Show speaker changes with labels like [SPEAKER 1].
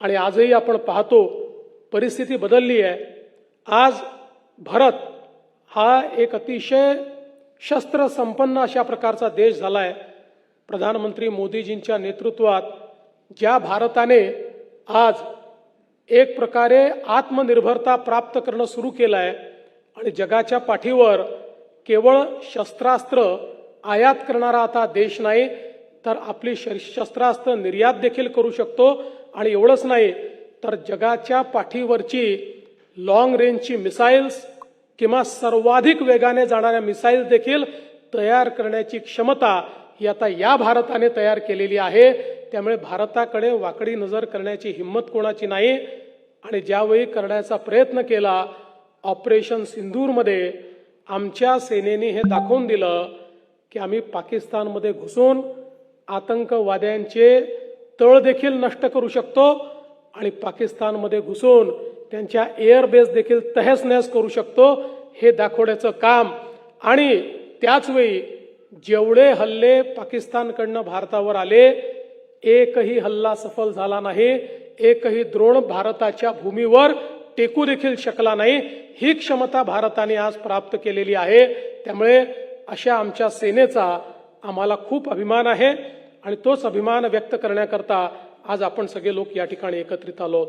[SPEAKER 1] आणि आजही आपण पाहतो परिस्थिती बदलली आहे। आज भारत हा एक अतिशय शस्त्र संपन्न अशा प्रकारचा देश झाला आहे। प्रधानमंत्री मोदीजींच्या नेतृत्वात ज्या भारताने आज एक प्रकारे आत्मनिर्भरता प्राप्त करणं सुरू केलं आहे आणि जगाच्या पाठीवर केवळ शस्त्रास्त्र आयात करणारा आता देश नाही तर आपली शस्त्रास्त्र निर्यात देखील करू शकतो। आणि एवढंच नाही तर जगाच्या पाठीवरची लॉंग रेंजची मिसाइल्स किंवा सर्वाधिक वेगाने जाणाऱ्या मिसाइल्स देखील तयार करण्याची क्षमता ही आता या भारताने तयार केलेली आहे। त्यामुळे भारताकडे वाकडी नजर करण्याची हिम्मत कोणाची नाही। आणि ज्यावेळी करण्याचा प्रयत्न केला ऑपरेशन सिंदूरमध्ये आमच्या सेनेने हे दाखवून दिलं की आम्ही पाकिस्तानमध्ये घुसून आतंकवाद्यांचे तळ देखील नष्ट करू शकतो आणि पाकिस्तानमध्ये घुसून त्यांच्या एअरबेस देखील तहस नहस करू शकतो हे दाखवण्याचं काम। आणि त्याच वेळी जेवढे हल्ले पाकिस्तानकडनं भारतावर आले एकही हल्ला सफल झाला नाही, एकही द्रोण भारताच्या भूमीवर टेकू देखील शकला नाही। ही क्षमता भारताने आज प्राप्त केलेली आहे। त्यामुळे अशा आमच्या सेनेचा आम्हाला खूप अभिमान आहे आणि तोच अभिमान व्यक्त करण्याकरता आज आपण सगळे लोक या ठिकाणी एकत्रित आलो।